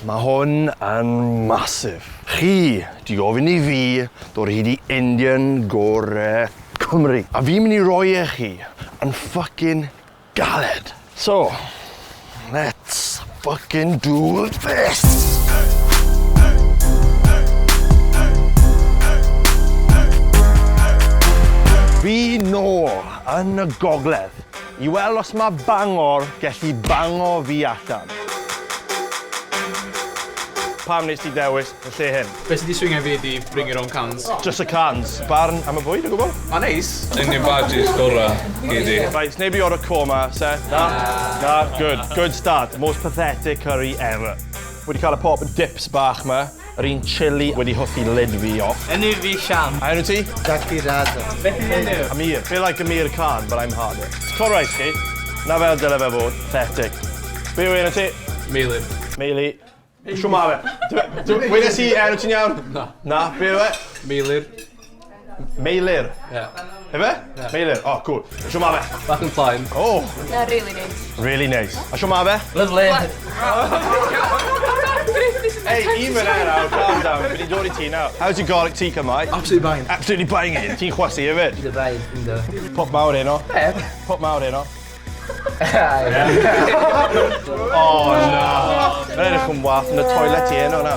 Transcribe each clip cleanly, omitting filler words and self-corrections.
mae hwn yn massive. Chi, di gofyn I fi, dod hyd I Indian Gorau Cymru. A fi'n mynd I roi chi yn fucking galed. So, let's fucking do this! Fi nôl yn y gogledd I weld os mae Bangor gallu bango fi allan. Pam nes ti dewis y lle hyn? Beth sydd wedi swingio fi ydi bring your own cans. Just y cans. Barn am y bwyd, yn gwybod? A neis. Indian badges gorau gyd I. Right, sneb I o'r coma, set? Na? Na, good. Good start. Most pathetic curry ever. Wedi cael y pop dips bach ma. Yr un chili wedi hwthu lid fi off. Enw fi Siam. A enw ti? ddod. Beth yw'n enw? Ameer. Feel like Ameer Khan, but I'm harder. Cor rice chi. Na fel dyle fe fod. Pathetic. Be yw enw ti? Meilir. Meili. Siw ma fe. Wedes I enw ti'n iawn? Na. Na, be yw e? Meilir. Meilir. Ie. Efe? Meilir. Oh, cool. Siw ma fe. Bach yn plaen. Oh. Yeah, really nice. Really nice. A siw ma fe? Lovely. Hey, even now, calm down. Fi'n I dod I ti now. How's your garlic tikka, mate? Absolutely banging. Absolutely banging. Ti'n chwysu hefyd? Dy baid, ynddo. Pop mawr heno. Pop mawr heno. Oh, no. Mae'n edrych yn wath yn y toilet I heno, na.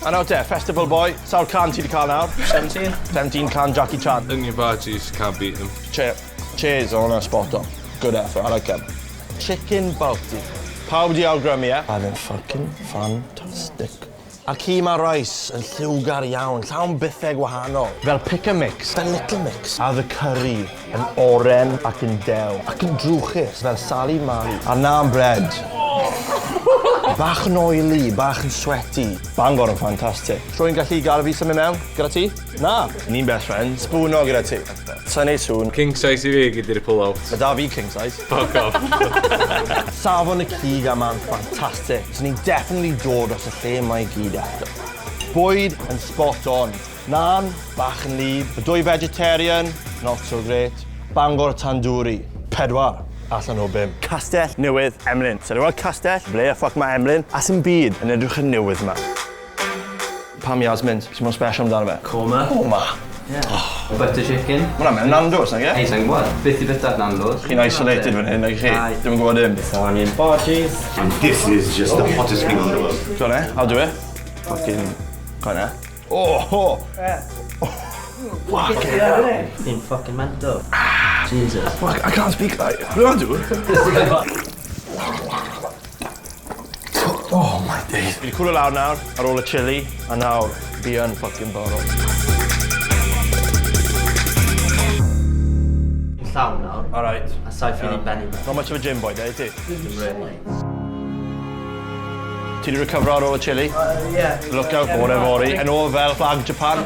A nawr te, Festival Boy, sawl can ti wedi cael nawr? 17. 17 can Jackie Chan. Indian badges, can't beat them. Cheers on a spot on. Good effort, I like him. Chicken bounty. Pawb di awgrymu, e? Oedd yn fucking fantastic. A ci mae rice yn lliwgar iawn, llawn bithau gwahanol. Fel pick a mix, fel little mix. A the curry yn oren ac yn dew. Ac yn drwchus, fel sali mari. A naan bread. Bach yn oily, bach yn sweaty. Bangor yn ffantastig. Rwy'n gallu gael fi symud mewn gyda ti? Na. Ni'n best friends. Spoono gyda ti. Sa'n ei sŵn. King size I fi gyda'r pull-out. Mae da fi king size. Fuck off. Safon y cig ama'n ffantastig. So ni'n definitely dod os y lle mae I gyd eto. Bwyd yn spot on. Naan, bach yn lid. Y dwy vegetarian, not so great. Bangor tandoori, 4. Allan o 5. Castell newydd Emlyn. So rhywbeth castell, ble y ffuck mae Emlyn? As yn byd yn edrych yn newydd yma. Pam Yasmin, sy'n mwyn special amdano fe? Coma. Coma? Yeah. Butter chicken. Mae'n mewn Nando's, nag e? Ei, sa'n gwybod. Beth I beth ar Nando's? Chi'n isolated fan hyn, nag chi? Dim yn gwybod dim. Onion barges. And this is just the hottest thing on the world. Go on, eh? I'll do it. Fucking... Go on, eh? Oh! Fuck it. Fucking fucking mental. Jesus. Fuck, I can't speak like... What do I do? Oh my days. Fi wedi cwrw lawr nawr, ar ôl y chili, a nawr, fi yn fucking barod. Llawn nawr. Alright. A saith fi benni. Not much of a gym boy, de, ti? Really. Ti wedi recofero ar ôl y chili? Yeah. Look out, bore fori. Yn ôl fel flag Japan.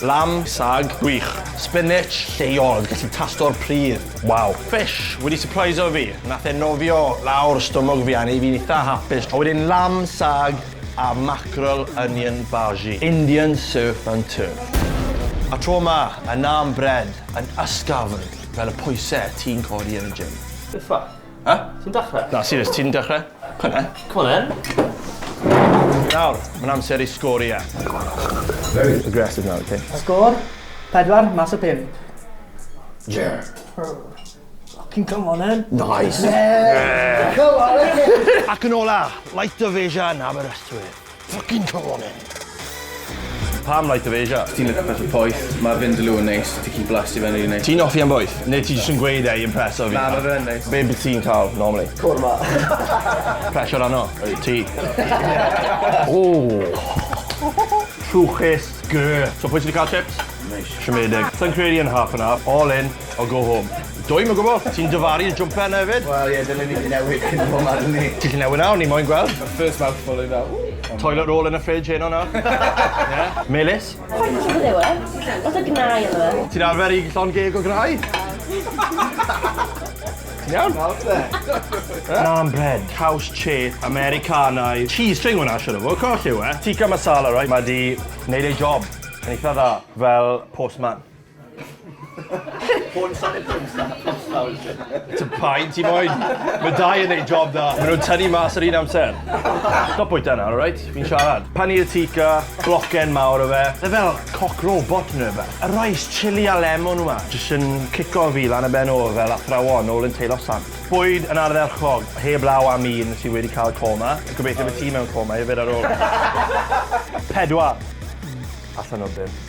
Lamb, sag, gwych. Spinach, lleol, gallu tasto'r pridd. Wow. Fish, wedi surprise o fi. Nath e nofio lawr stwmog fi a neu fi'n eitha hapus. A wedyn lamb, sag a mackerel onion bhaji. Indian surf and turf. A tro ma, y naan bread yn ysgafn fel y pwysau ti'n codi yn y gym. Beth fa? Ti'n dechrau? Na, serious, ti'n dechrau? Come on, Come on then. Nawr, mae'n amser I sgori e. Very aggressive now, okay? Sgôr, 4 mas o 5. Yeah. Fucking come on then. Nice. Come on then. Ac yn ola, light the vision, Aberystwyth. Fucking come on in. Pam light the vision? Ti'n licio beth o poeth. Mae Vindaloo yn neis. Ti'n keep blast I fe'n ei neis. Ti'n offi am boeth? Neu ti jyst yn gweud e I impreso fi? Na, mae fe'n neis. Be bydd ti'n cael, normally? Corma. Pressure arno? Ti? Oh. Trwchus, gr. So pwy ti wedi cael chips? Siomedig. Sa'n credu yn half and half, all in, or go home. Dwy, mae'n gwybod? Ti'n dyfaru y jumper yna hefyd? Wel, ie, dyna ni wedi newid cyn bod mar yn ni. Ti'n gallu newid nawr, ni moyn gweld. First mouthful I fel. Toilet roll in y fridge heno nawr. Yeah. Melis? Faint o beth yw e? Oedd y gnau yna fe? Ti'n arfer I llon geg o grau? Ti'n iawn? Naan bread, house chafe, Americanau, cheese string hwnna siwr o fod, coll yw e. Tikka masala, right? Mae di wneud ei job yn eitha dda fel postman. It's a pain, ti moyn. Mae dau yn neud job da. Mae nhw'n tynnu mas yr un amser. Stop bwyta nawr, alright? Fi'n siarad. Paneer tikka, blocen mawr o fe. Fe fel cock robot nhw fe. Y rice, chili a lemon yma. Jyst yn cico fi lan y ben o fel athrawon ôl yn teilo sant. Bwyd yn ardderchog, heb law am un sydd wedi cael coma. Gobeithio bod ti mewn coma hefyd ar ôl. 4. Allan o 5.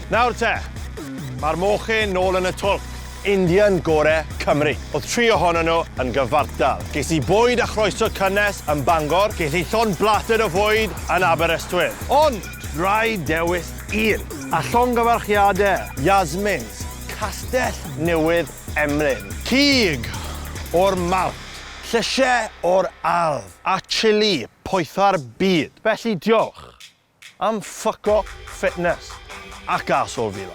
Nawr te, mae'r mochyn nôl yn y twlc. Indian Gorau Cymru. Oedd 3 ohonyn nhw yn gyfartal. Ges I bwyd a chroeso cynnes yn Bangor. Ges I llon blater o fwyd yn Aberystwyth. Ond, rai dewis 1. A llongyfarchiadau, Yasmins, Castell Newydd Emlyn. Cig o'r Malt. Llysiau o'r Alf. A chili poetha'r byd. Felly diolch am ffyco fitness ac asol fi.